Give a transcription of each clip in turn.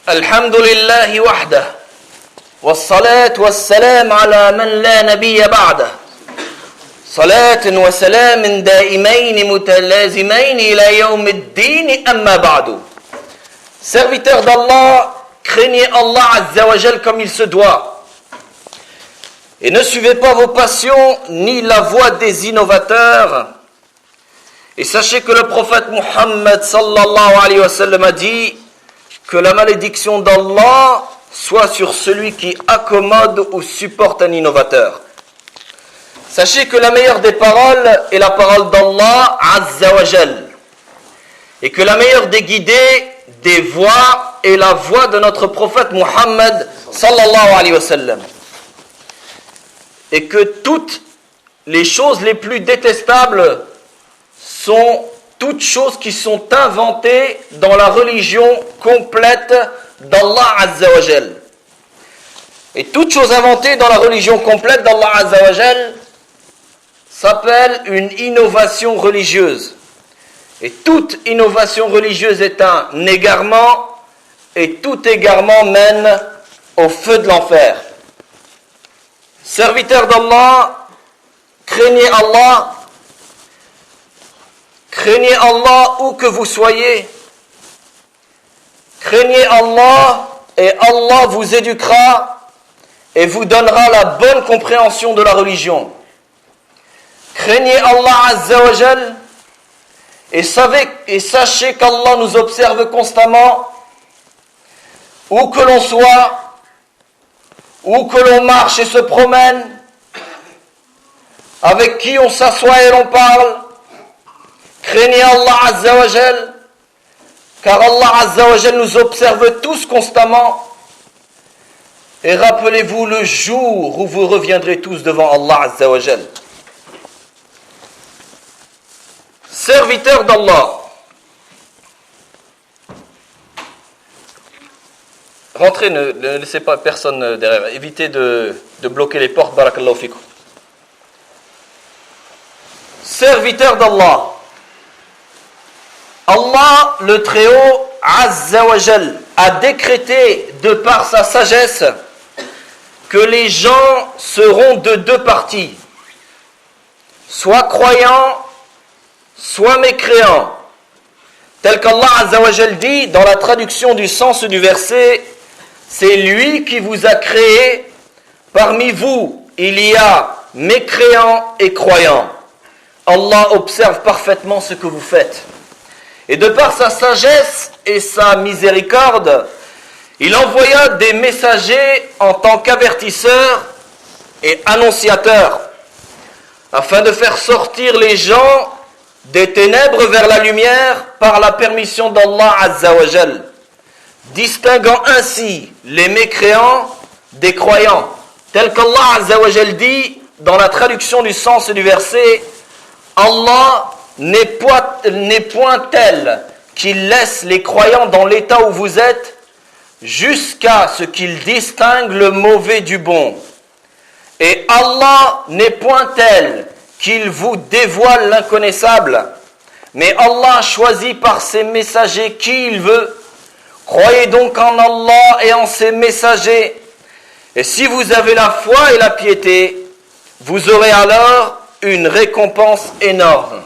الحمد لله وحده والصلاة والسلام على من لا نبي بعده صلاة وسلام دائمين متلازمين إلى يوم الدين أما بعد. Serviteurs d'Allah, craignez Allah Azza wa Jal comme il se doit et ne suivez pas vos passions ni la voie des innovateurs. Et sachez que le prophète Muhammad sallallahu alayhi wa sallam a dit que la malédiction d'Allah soit sur celui qui accommode ou supporte un innovateur. Sachez que la meilleure des paroles est la parole d'Allah Azza wa Jal et que la meilleure des guidées, des voies est la voie de notre prophète Muhammad sallallahu alayhi wa sallam. Et que toutes les choses les plus détestables sont toutes choses qui sont inventées dans la religion complète d'Allah Azza wa Jal. Et toute chose inventée dans la religion complète d'Allah Azza wa Jal s'appelle une innovation religieuse. Et toute innovation religieuse est un égarement, et tout égarement mène au feu de l'enfer. Serviteurs d'Allah, craignez Allah. Craignez Allah où que vous soyez. Craignez Allah et Allah vous éduquera et vous donnera la bonne compréhension de la religion. Craignez Allah Azza wa Jal et sachez qu'Allah nous observe constamment où que l'on soit, où que l'on marche et se promène, avec qui on s'assoit et l'on parle. Craignez Allah Azza wa Jal, car Allah Azza wa Jal nous observe tous constamment. Et rappelez-vous le jour où vous reviendrez tous devant Allah Azza wa Jal. Serviteurs d'Allah, rentrez, ne laissez pas personne derrière, évitez de bloquer les portes, barakallahu fikum. Serviteurs d'Allah, Allah, le Très-Haut, Azza wa Jal, a décrété de par sa sagesse que les gens seront de deux parties, soit croyants, soit mécréants. Tel qu'Allah Azza wa Jal dit dans la traduction du sens du verset, c'est lui qui vous a créé, parmi vous il y a mécréants et croyants. Allah observe parfaitement ce que vous faites. Et de par sa sagesse et sa miséricorde, il envoya des messagers en tant qu'avertisseurs et annonciateurs, afin de faire sortir les gens des ténèbres vers la lumière par la permission d'Allah Azza wa Jal, distinguant ainsi les mécréants des croyants, tel qu'Allah Azza wa Jal dit dans la traduction du sens du verset, Allah n'est point tel qu'il laisse les croyants dans l'état où vous êtes jusqu'à ce qu'ils distinguent le mauvais du bon. Et Allah n'est point tel qu'il vous dévoile l'inconnaissable, mais Allah choisit par ses messagers qui il veut. Croyez donc en Allah et en ses messagers, et si vous avez la foi et la piété, vous aurez alors une récompense énorme.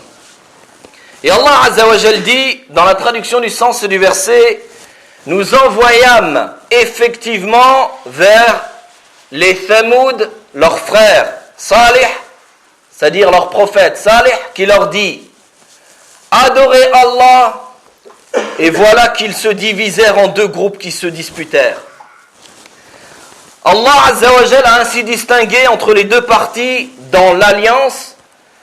Et Allah Azza wa Jal dit, dans la traduction du sens du verset, nous envoyâmes effectivement vers les Thamoud, leurs frères, Salih, c'est-à-dire leur prophète Salih, qui leur dit, adorez Allah, et voilà qu'ils se divisèrent en deux groupes qui se disputèrent. Allah Azza wa Jal a ainsi distingué entre les deux parties dans l'alliance.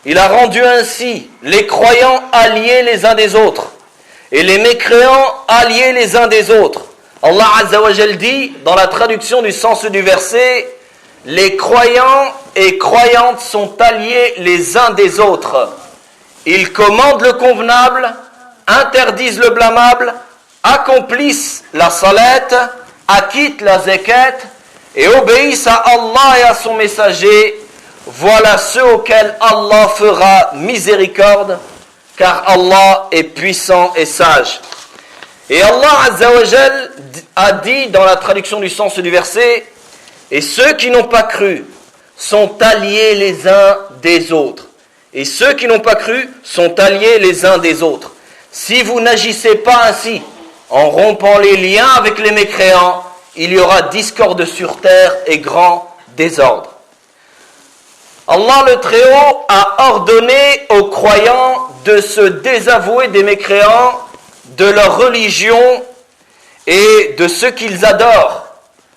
Il a rendu ainsi les croyants alliés les uns des autres et les mécréants alliés les uns des autres. Allah Azza wa Jal dit dans la traduction du sens du verset, les croyants et croyantes sont alliés les uns des autres. Ils commandent le convenable, interdisent le blâmable, accomplissent la salat, acquittent la zakat et obéissent à Allah et à son messager. Voilà ceux auxquels Allah fera miséricorde, car Allah est puissant et sage. Et Allah Azza wa Jal a dit dans la traduction du sens du verset, et ceux qui n'ont pas cru sont alliés les uns des autres. Et ceux qui n'ont pas cru sont alliés les uns des autres. Si vous n'agissez pas ainsi, en rompant les liens avec les mécréants, il y aura discorde sur terre et grand désordre. Allah le Très-Haut a ordonné aux croyants de se désavouer des mécréants, de leur religion et de ce qu'ils adorent.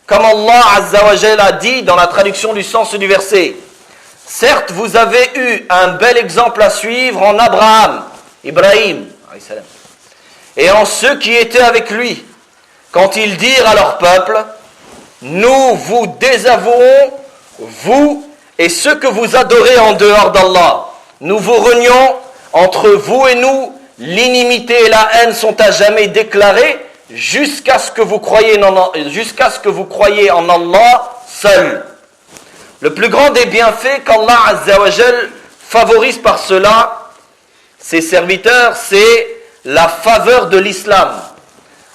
Comme Allah Azza wa Jal a dit dans la traduction du sens du verset, certes, vous avez eu un bel exemple à suivre en Abraham, Ibrahim, et en ceux qui étaient avec lui, quand ils dirent à leur peuple, nous vous désavouons, vous et ceux que vous adorez en dehors d'Allah. Nous vous renions, entre vous et nous, l'inimité et la haine sont à jamais déclarées, jusqu'à ce que vous croyiez en Allah seul. Le plus grand des bienfaits qu'Allah Azza wa Jal favorise par cela, ses serviteurs, c'est la faveur de l'islam.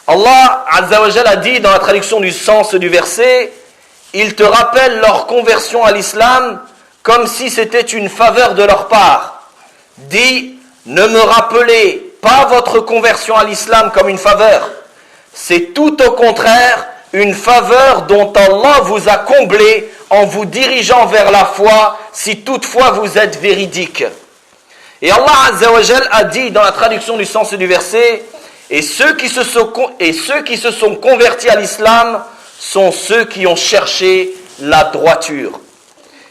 Allah Azza wa Jal a dit dans la traduction du sens du verset, ils te rappellent leur conversion à l'islam comme si c'était une faveur de leur part. Dis, ne me rappelez pas votre conversion à l'islam comme une faveur. C'est tout au contraire une faveur dont Allah vous a comblé en vous dirigeant vers la foi, si toutefois vous êtes véridique. Et Allah Azza wa Jal a dit dans la traduction du sens du verset, et ceux qui se sont convertis à l'islam sont ceux qui ont cherché la droiture.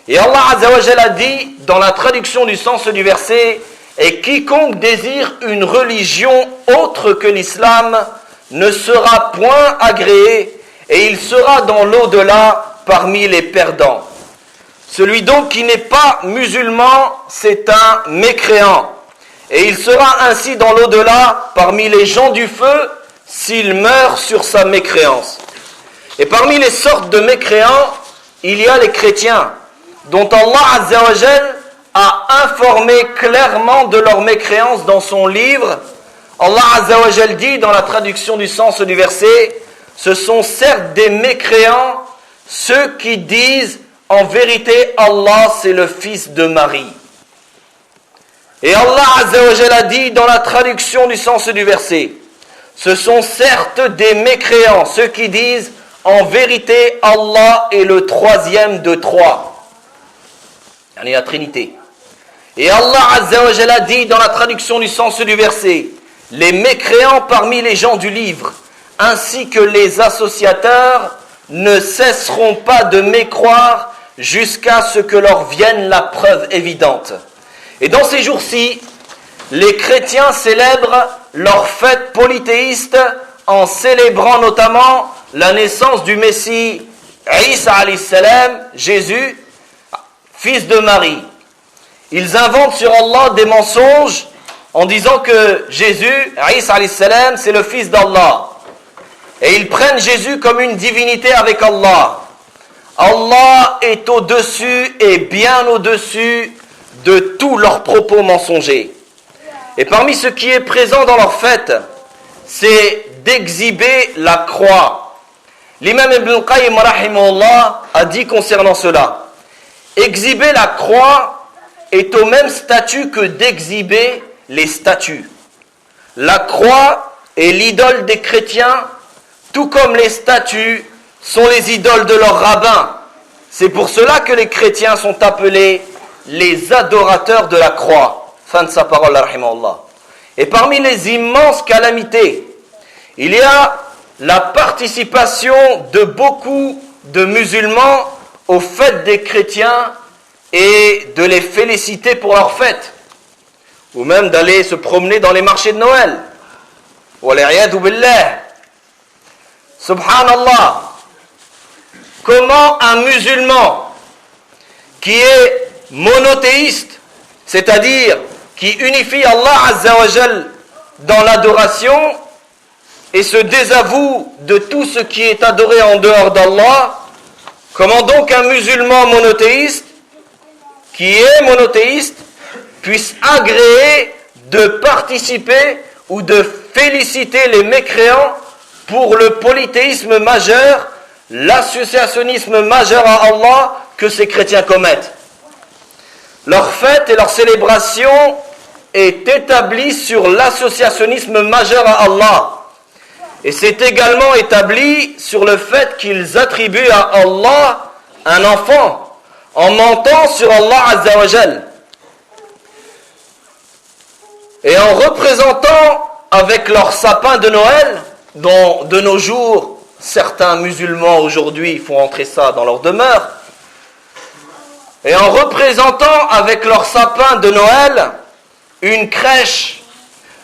Et Allah Azza wa Jal a dit dans la traduction du sens du verset, et quiconque désire une religion autre que l'islam ne sera point agréé, et il sera dans l'au-delà parmi les perdants. Celui donc qui n'est pas musulman, c'est un mécréant. Et il sera ainsi dans l'au-delà parmi les gens du feu s'il meurt sur sa mécréance. Et parmi les sortes de mécréants, il y a les chrétiens, dont Allah Azza wa Jal a informé clairement de leur mécréance dans son livre. Allah Azza wa Jal dit dans la traduction du sens du verset, ce sont certes des mécréants, ceux qui disent en vérité Allah c'est le fils de Marie. Et Allah Azza wa Jal a dit dans la traduction du sens du verset, ce sont certes des mécréants, ceux qui disent en vérité Allah est le troisième de trois. Yani la Trinité. Et Allah Azza wa Jal a dit dans la traduction du sens du verset, les mécréants parmi les gens du livre, ainsi que les associateurs, ne cesseront pas de mécroire jusqu'à ce que leur vienne la preuve évidente. Et dans ces jours-ci, les chrétiens célèbrent leur fête polythéiste en célébrant notamment la naissance du Messie Isa alayhi salam, Jésus, fils de Marie. Ils inventent sur Allah des mensonges en disant que Jésus, Isa alayhi salam, c'est le fils d'Allah. Et ils prennent Jésus comme une divinité avec Allah. Allah est au-dessus et bien au-dessus de tous leurs propos mensongers. Et parmi ce qui est présent dans leur fête, c'est d'exhiber la croix. L'imam Ibn Qayyim rahimahullah a dit concernant cela, exhiber la croix est au même statut que d'exhiber les statues. La croix est l'idole des chrétiens, tout comme les statues sont les idoles de leurs rabbins. C'est pour cela que les chrétiens sont appelés les adorateurs de la croix. Fin de sa parole, rahimahullah. Et parmi les immenses calamités, il y a la participation de beaucoup de musulmans aux fêtes des chrétiens et de les féliciter pour leurs fêtes. Ou même d'aller se promener dans les marchés de Noël. Wal'iyadu billah. Subhanallah. Comment un musulman qui est monothéiste, c'est-à-dire qui unifie Allah Azza wa Jal dans l'adoration et se désavoue de tout ce qui est adoré en dehors d'Allah, comment donc un musulman monothéiste, qui est monothéiste, puisse agréer de participer ou de féliciter les mécréants pour le polythéisme majeur, l'associationnisme majeur à Allah que ces chrétiens commettent. Leur fête et leur célébration est établie sur l'associationnisme majeur à Allah. Et c'est également établi sur le fait qu'ils attribuent à Allah un enfant, en mentant sur Allah Azza wa Jal. Et en représentant avec leur sapin de Noël, dont de nos jours, certains musulmans aujourd'hui font entrer ça dans leur demeure, et en représentant avec leur sapin de Noël une crèche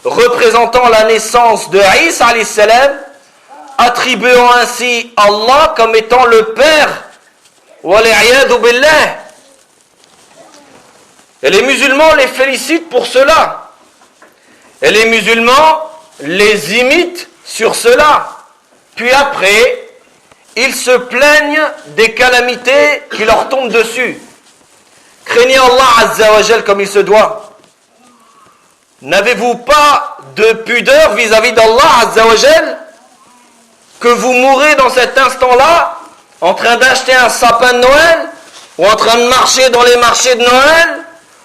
représentant la naissance de Isa alayhi salam, attribuant ainsi Allah comme étant le Père, wal-i'yadu billah. Et les musulmans les félicitent pour cela. Et les musulmans les imitent sur cela. Puis après, ils se plaignent des calamités qui leur tombent dessus. Craignez Allah Azza wa Jal comme il se doit. N'avez-vous pas de pudeur vis-à-vis d'Allah Azza wa Jal que vous mourrez dans cet instant-là en train d'acheter un sapin de Noël, ou en train de marcher dans les marchés de Noël,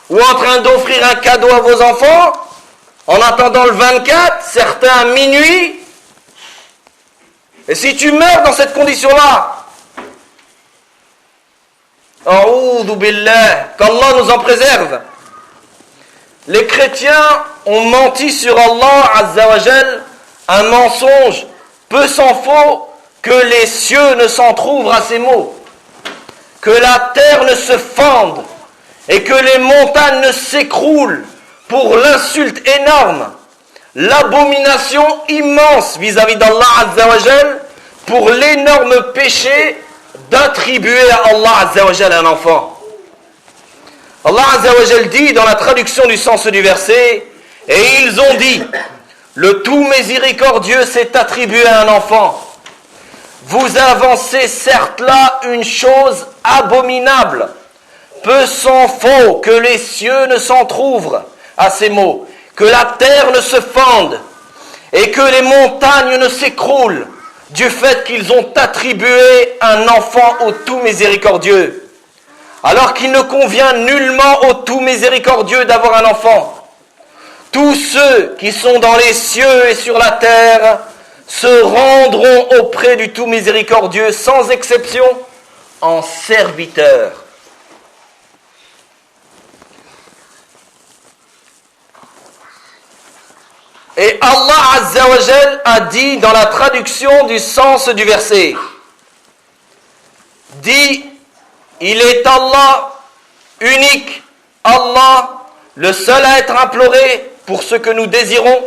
ou en train d'offrir un cadeau à vos enfants, en attendant le 24, certains à minuit. Et si tu meurs dans cette condition-là, A'oudhu billah, qu'Allah nous en préserve. Les chrétiens ont menti sur Allah Azza wa Jal, un mensonge peu s'en faut que les cieux ne s'entr'ouvrent à ces mots, que la terre ne se fende et que les montagnes ne s'écroulent pour l'insulte énorme, l'abomination immense vis-à-vis d'Allah Azza wa Jal pour l'énorme péché d'attribuer à Allah Azza wa Jal un enfant. Allah Azza wa Jal dit dans la traduction du sens du verset, et ils ont dit, le tout miséricordieux s'est attribué à un enfant. Vous avancez certes là une chose abominable. Peu s'en faut que les cieux ne s'entr'ouvrent à ces mots, que la terre ne se fende et que les montagnes ne s'écroulent du fait qu'ils ont attribué un enfant au tout miséricordieux. Alors qu'il ne convient nullement au tout miséricordieux d'avoir un enfant. Tous ceux qui sont dans les cieux et sur la terre se rendront auprès du tout miséricordieux sans exception en serviteurs. Et Allah Azza wa Jal a dit dans la traduction du sens du verset, dit, il est Allah, unique, Allah, le seul à être imploré pour ce que nous désirons.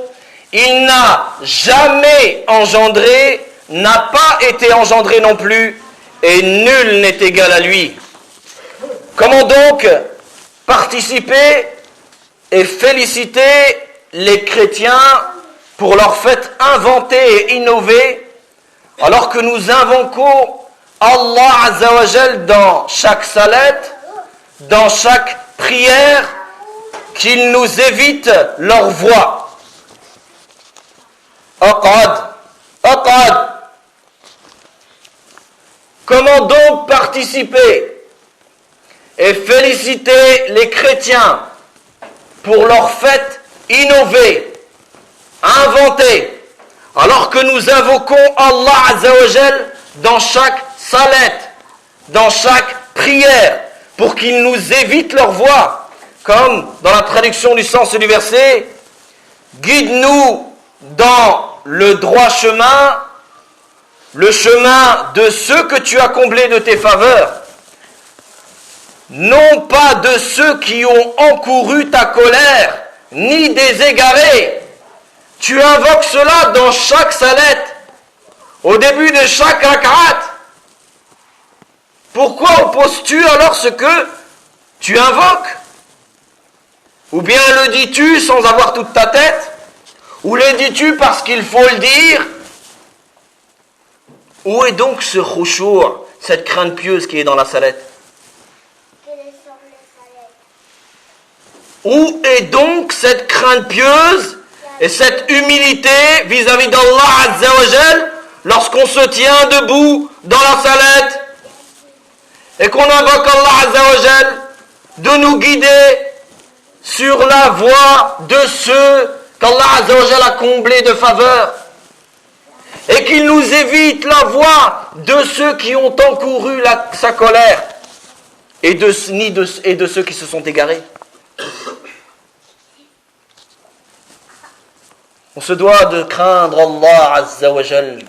Il n'a jamais engendré, n'a pas été engendré non plus, et nul n'est égal à lui. Comment donc participer et féliciter les chrétiens pour leur fête inventée et innovée, alors que nous invoquons Allah Azza wa Jal dans chaque salette, dans chaque prière, qu'ils nous évitent leur voix. Aqad. Comment donc participer et féliciter les chrétiens pour leur fête innovée, inventée, alors que nous invoquons Allah Azza wa Jal dans chaque salette, dans chaque prière, pour qu'ils nous évitent leur voix, comme dans la traduction du sens du verset, guide-nous dans le droit chemin, le chemin de ceux que tu as comblés de tes faveurs, non pas de ceux qui ont encouru ta colère, ni des égarés. Tu invoques cela dans chaque salette, au début de chaque rak'at. Pourquoi opposes-tu alors ce que tu invoques? Ou bien le dis-tu sans avoir toute ta tête? Ou le dis-tu parce qu'il faut le dire? Où est donc ce khushu', cette crainte pieuse qui est dans la salette? Où est donc cette crainte pieuse Et cette humilité vis-à-vis d'Allah Azza wa Jal, lorsqu'on se tient debout dans la salette et qu'on invoque Allah Azza wa Jal de nous guider sur la voie de ceux qu'Allah Azza wa Jal a comblés de faveur et qu'il nous évite la voie de ceux qui ont encouru sa colère et de ceux qui se sont égarés. On se doit de craindre Allah Azza wa Jal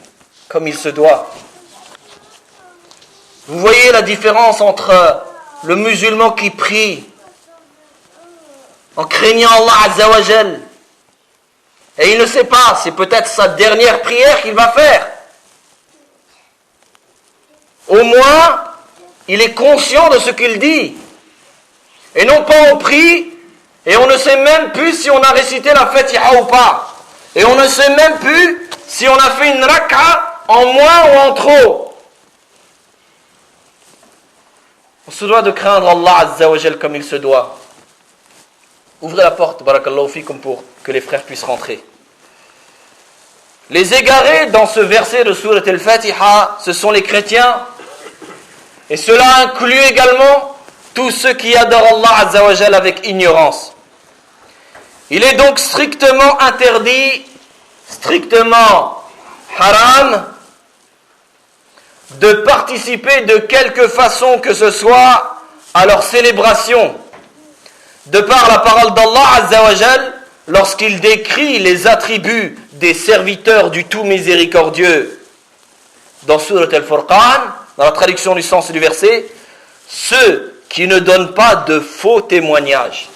comme il se doit. Vous voyez la différence entre le musulman qui prie en craignant Allah Azza wa Jal et il ne sait pas, c'est peut-être sa dernière prière qu'il va faire. Au moins, il est conscient de ce qu'il dit. Et non pas on prie et on ne sait même plus si on a récité la Fatiha ou pas. Et on ne sait même plus si on a fait une rak'a en moins ou en trop. On se doit de craindre Allah Azza wa Jal comme il se doit. Ouvrez la porte, barakallahu fikum, pour que les frères puissent rentrer. Les égarés dans ce verset de Surat al-Fatiha, ce sont les chrétiens. Et cela inclut également tous ceux qui adorent Allah Azza wa Jal avec ignorance. Il est donc strictement interdit, strictement haram, de participer de quelque façon que ce soit à leur célébration. De par la parole d'Allah Azza wa Jal, lorsqu'il décrit les attributs des serviteurs du tout miséricordieux dans Surat al-Furqan, dans la traduction du sens du verset, ceux qui ne donnent pas de faux témoignages.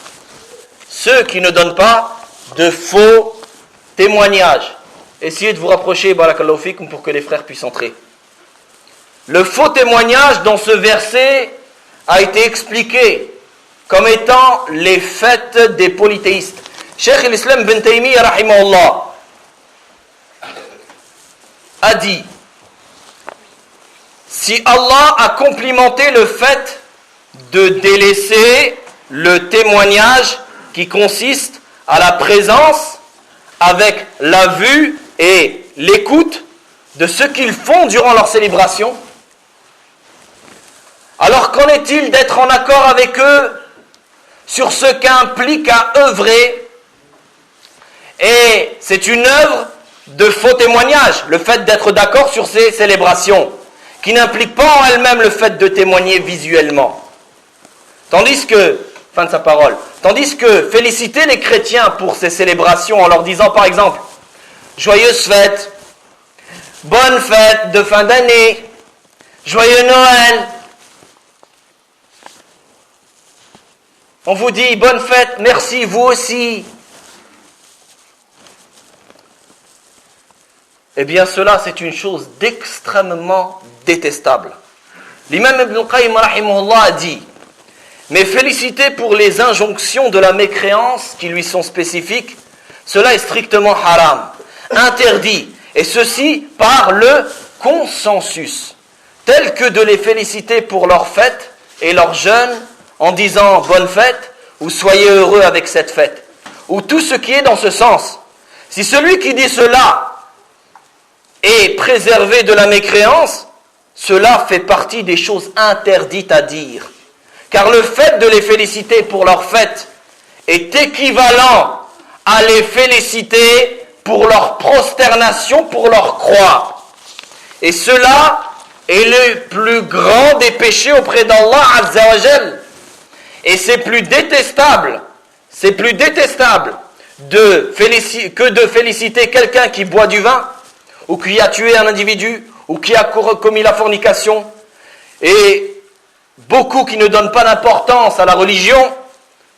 Ceux qui ne donnent pas de faux témoignages. Essayez de vous rapprocher, barakallahu fikum, pour que les frères puissent entrer. Le faux témoignage dans ce verset a été expliqué comme étant les fêtes des polythéistes. Cheikh l'Islam Ibn Taymiyyah rahimahullah a dit: si Allah a complimenté le fait de délaisser le témoignage qui consiste à la présence avec la vue et l'écoute de ce qu'ils font durant leur célébration, alors qu'en est-il d'être en accord avec eux sur ce qu'implique à œuvrer? Et c'est une œuvre de faux témoignage, le fait d'être d'accord sur ces célébrations, qui n'implique pas en elle-même le fait de témoigner visuellement. Tandis que, fin de sa parole, tandis que féliciter les chrétiens pour ces célébrations en leur disant par exemple « Joyeuse fête »,« Bonne fête de fin d'année »,« Joyeux Noël », on vous dit « Bonne fête, merci, vous aussi ». Eh bien cela c'est une chose d'extrêmement détestable. L'imam Ibn Qayyim rahimahullah a dit: mais féliciter pour les injonctions de la mécréance qui lui sont spécifiques, cela est strictement haram, interdit, et ceci par le consensus, tel que de les féliciter pour leur fête et leur jeûne en disant bonne fête ou soyez heureux avec cette fête, ou tout ce qui est dans ce sens. Si celui qui dit cela est préservé de la mécréance, cela fait partie des choses interdites à dire. Car le fait de les féliciter pour leur fête est équivalent à les féliciter pour leur prosternation, pour leur croix. Et cela est le plus grand des péchés auprès d'Allah Azza wa Jal. Et c'est plus détestable que de féliciter quelqu'un qui boit du vin, ou qui a tué un individu, ou qui a commis la fornication, et beaucoup qui ne donnent pas d'importance à la religion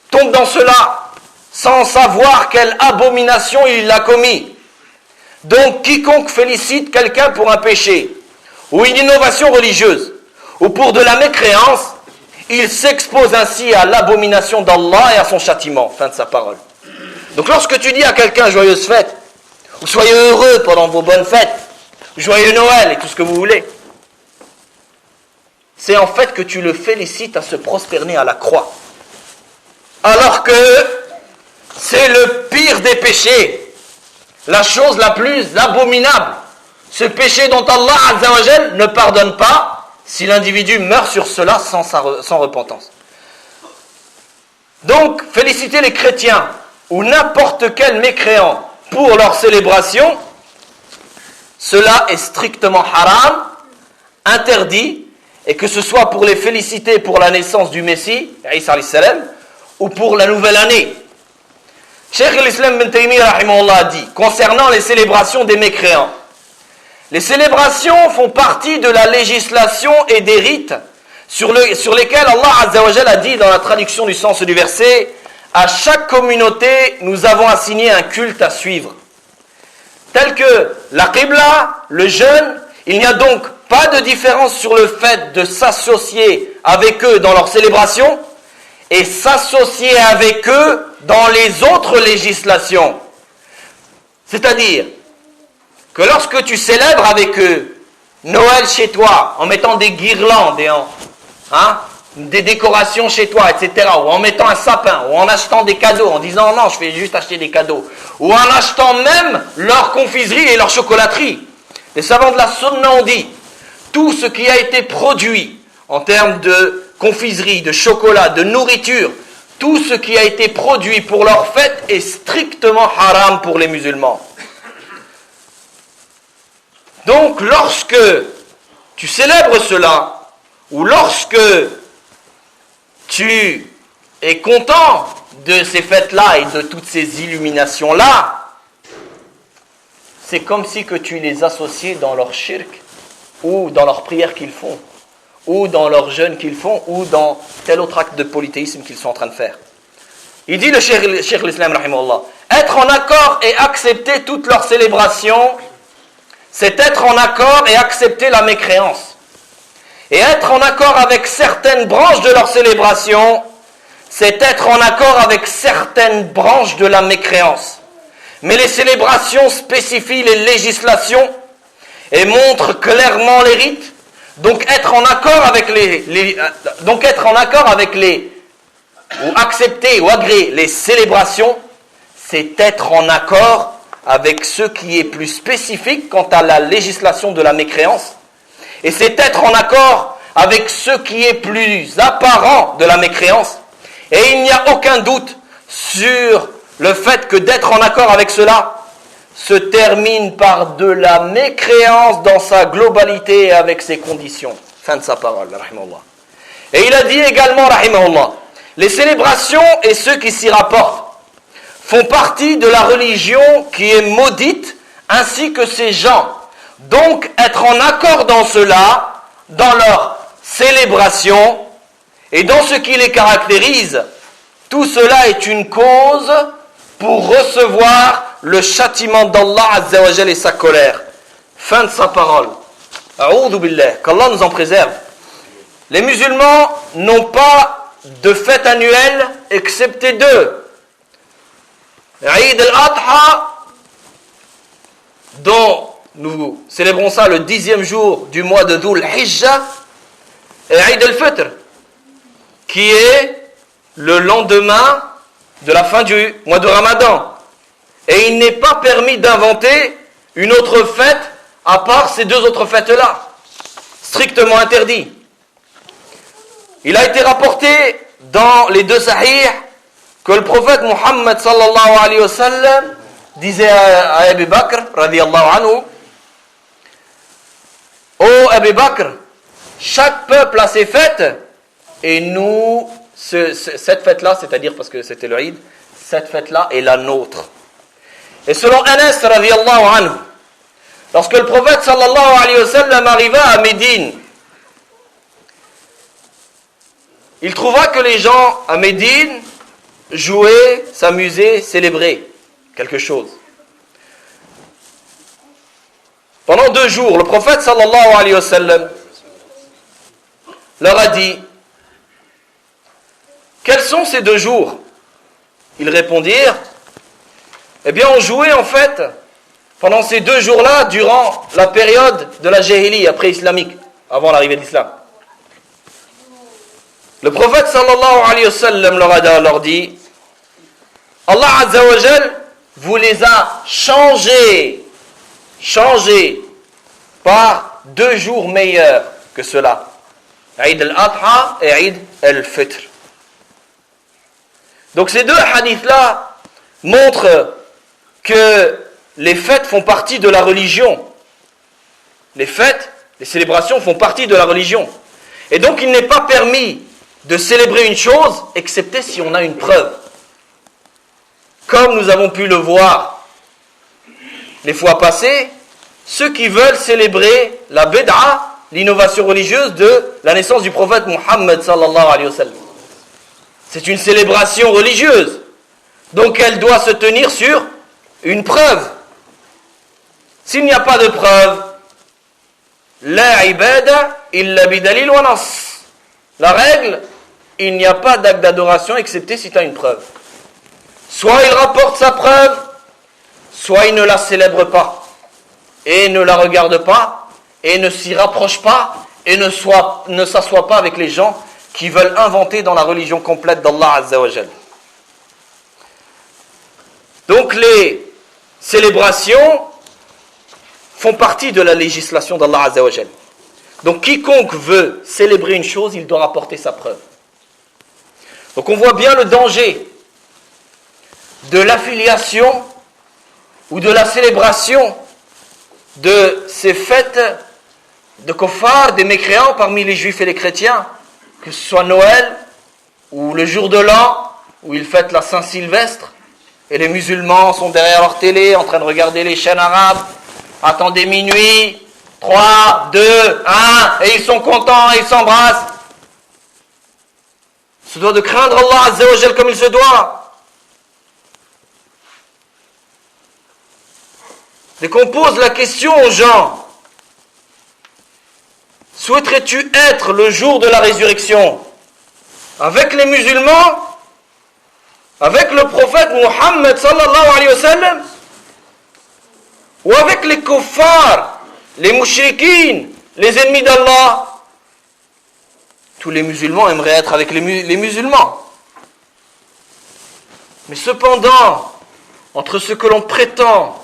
tombent dans cela sans savoir quelle abomination il a commis. Donc quiconque félicite quelqu'un pour un péché ou une innovation religieuse ou pour de la mécréance, il s'expose ainsi à l'abomination d'Allah et à son châtiment. Fin de sa parole. Donc lorsque tu dis à quelqu'un joyeuse fête, ou soyez heureux pendant vos bonnes fêtes, joyeux Noël et tout ce que vous voulez, c'est en fait que tu le félicites à se prosterner à la croix. Alors que c'est le pire des péchés. la chose la plus abominable, ce péché dont Allah Azza wa Jal ne pardonne pas si l'individu meurt sur cela sans repentance. Donc, féliciter les chrétiens ou n'importe quel mécréant pour leur célébration, cela est strictement haram, interdit, et que ce soit pour les féliciter pour la naissance du Messie, Isa alayhi salam, ou pour la nouvelle année. Cheikh al-Islam ibn Taymiyyah rahimahullah a dit, concernant les célébrations des mécréants, les célébrations font partie de la législation et des rites sur lesquels Allah Azza wa Jal a dit dans la traduction du sens du verset, à chaque communauté, nous avons assigné un culte à suivre. Tel que la Qibla, le jeûne, il n'y a donc pas de différence sur le fait de s'associer avec eux dans leur célébration et s'associer avec eux dans les autres législations. C'est-à-dire que lorsque tu célèbres avec eux Noël chez toi, en mettant des guirlandes et des décorations chez toi, etc., ou en mettant un sapin, ou en achetant des cadeaux, en disant non, je vais juste acheter des cadeaux, ou en achetant même leur confiserie et leur chocolaterie. Les savants de la Sunna ont dit, tout ce qui a été produit en termes de confiserie, de chocolat, de nourriture, tout ce qui a été produit pour leur fête est strictement haram pour les musulmans. Donc lorsque tu célèbres cela, ou lorsque tu es content de ces fêtes-là et de toutes ces illuminations-là, c'est comme si que tu les associais dans leur shirk, ou dans leurs prières qu'ils font, ou dans leurs jeûnes qu'ils font, ou dans tel autre acte de polythéisme qu'ils sont en train de faire. Il dit le Cheikh l'Islam rahimahullah, être en accord et accepter toutes leurs célébrations, c'est être en accord et accepter la mécréance. Et être en accord avec certaines branches de leur célébration, c'est être en accord avec certaines branches de la mécréance. Mais les célébrations spécifient les législations et montrent clairement les rites. Donc être en accord avec ou accepter ou agréer les célébrations, c'est être en accord avec ce qui est plus spécifique quant à la législation de la mécréance. Et c'est être en accord avec ce qui est plus apparent de la mécréance. Et il n'y a aucun doute sur le fait que d'être en accord avec cela se termine par de la mécréance dans sa globalité et avec ses conditions. Fin de sa parole, rahimahullah. Et il a dit également, rahimahullah, les célébrations et ceux qui s'y rapportent font partie de la religion qui est maudite, ainsi que ces gens. Donc, être en accord dans cela, dans leur célébration, et dans ce qui les caractérise, tout cela est une cause pour recevoir le châtiment d'Allah Azza wa Jal et sa colère. Fin de sa parole. A'oudhu billah, qu'Allah nous en préserve. Les musulmans n'ont pas de fête annuelle excepté deux. Eid al-Adha, dont nous célébrons ça le 10e jour du mois de Dhul Hijjah, et Eid al-Fitr, qui est le lendemain de la fin du mois de Ramadan. Et il n'est pas permis d'inventer une autre fête à part ces deux autres fêtes-là. Strictement interdit. Il a été rapporté dans les deux sahih que le prophète Muhammad sallallahu alayhi wa sallam disait à Abu Bakr radiyallahu anhu, ô Abu Bakr, chaque peuple a ses fêtes et nous, cette fête-là, c'est-à-dire parce que c'était le Eid, cette fête-là est la nôtre. Et selon Anas radiyallahu anhu, lorsque le prophète sallallahu alayhi wa sallam arriva à Médine, il trouva que les gens à Médine jouaient, s'amusaient, célébraient quelque chose. Pendant 2 jours, le prophète sallallahu alayhi wa sallam leur a dit, quels sont ces 2 jours? Ils répondirent, eh bien on jouait en fait pendant ces 2 jours-là durant la période de la Jahili après-islamique, avant l'arrivée de l'islam. Le prophète sallallahu alayhi wa sallam leur dit, Allah Azza wa Jal vous les a changés par 2 jours meilleurs que cela. Eid al-Adha et Eid al-Fitr. Donc ces 2 hadiths-là montrent que les fêtes font partie de la religion. Les fêtes, les célébrations font partie de la religion. Et donc il n'est pas permis de célébrer une chose, excepté si on a une preuve. Comme nous avons pu le voir les fois passées, ceux qui veulent célébrer la bid'a, l'innovation religieuse de la naissance du prophète Muhammad sallallahu alayhi wa sallam. C'est une célébration religieuse. Donc elle doit se tenir sur une preuve. S'il n'y a pas de preuve, la ibada illa bidalil wa nas. La règle, il n'y a pas d'acte d'adoration excepté si tu as une preuve. Soit il rapporte sa preuve, soit il ne la célèbre pas, et ne la regarde pas, et ne s'y rapproche pas, et ne s'assoit pas avec les gens qui veulent inventer dans la religion complète d'Allah Azza wa Jal. Donc les célébrations font partie de la législation d'Allah Azza wa Jal. Donc quiconque veut célébrer une chose, il doit rapporter sa preuve. Donc on voit bien le danger de l'affiliation ou de la célébration de ces fêtes de kuffar, des mécréants parmi les juifs et les chrétiens, que ce soit Noël ou le jour de l'an où ils fêtent la Saint-Sylvestre et les musulmans sont derrière leur télé en train de regarder les chaînes arabes. Attendez minuit, 3, 2, 1, et ils sont contents, ils s'embrassent. Il se doit de craindre Allah Azza wa Jal comme il se doit. Dès qu'on pose la question aux gens, souhaiterais-tu être le jour de la résurrection avec les musulmans, avec le prophète Muhammad sallallahu alayhi wa sallam, ou avec les kuffars, les mushrikines, les ennemis d'Allah? Tous les musulmans aimeraient être avec les musulmans. Mais cependant, entre ce que l'on prétend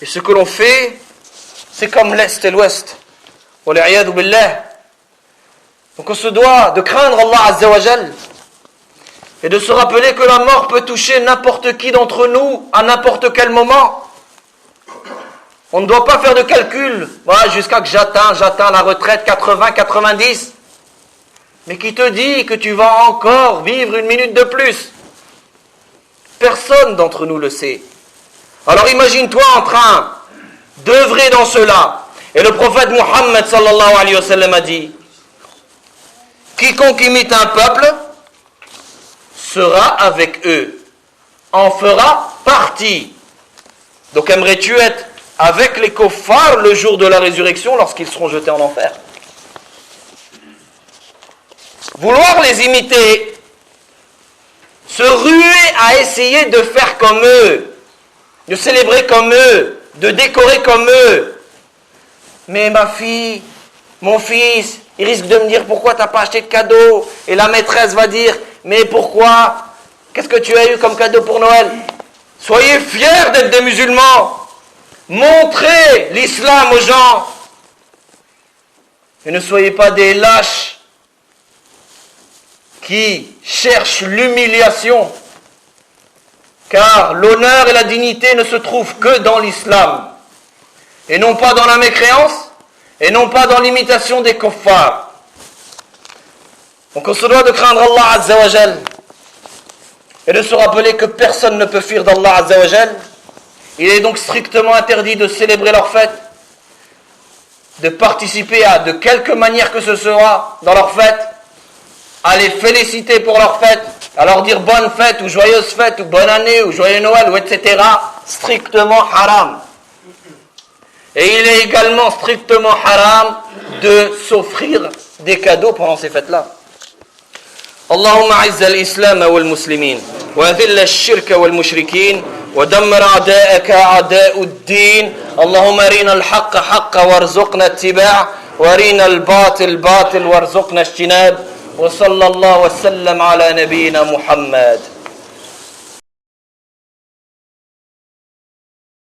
et ce que l'on fait, c'est comme l'Est et l'Ouest. Wal'iyadu billah. Donc on se doit de craindre Allah Azza wa Jal et de se rappeler que la mort peut toucher n'importe qui d'entre nous à n'importe quel moment. On ne doit pas faire de calcul. Voilà, jusqu'à que j'atteins la retraite 80, 90. Mais qui te dit que tu vas encore vivre 1 minute de plus? Personne d'entre nous le sait. Alors imagine-toi en train d'œuvrer dans cela. Et le prophète Muhammad sallallahu alayhi wa sallam a dit: quiconque imite un peuple sera avec eux, en fera partie. Donc aimerais-tu être avec les kuffars le jour de la résurrection lorsqu'ils seront jetés en enfer? Vouloir les imiter, se ruer à essayer de faire comme eux, de célébrer comme eux, de décorer comme eux. Mais ma fille, mon fils, il risque de me dire: pourquoi tu n'as pas acheté de cadeau? Et la maîtresse va dire: mais pourquoi? Qu'est-ce que tu as eu comme cadeau pour Noël? Soyez fiers d'être des musulmans. Montrez l'islam aux gens. Et ne soyez pas des lâches qui cherchent l'humiliation. Car l'honneur et la dignité ne se trouvent que dans l'islam. Et non pas dans la mécréance, et non pas dans l'imitation des kuffars. Donc on se doit de craindre Allah Azza wa Jal et de se rappeler que personne ne peut fuir d'Allah Azza wa Jal. Il est donc strictement interdit de célébrer leur fête, de participer à de quelque manière que ce soit dans leur fête, à les féliciter pour leur fête, à leur dire bonne fête ou joyeuse fête ou bonne année ou joyeux Noël ou etc. Strictement haram. Et il est également strictement haram de s'offrir des cadeaux pendant ces fêtes-là. اللهم أعز الإسلام والمسلمين وأذل الشرك والمشركين ودمر أعداءك أعداء الدين اللهم أرنا الحق حقا وارزقنا اتباعه وأرنا الباطل باطل وارزقنا اجتناب وصلى الله وسلم على نبينا محمد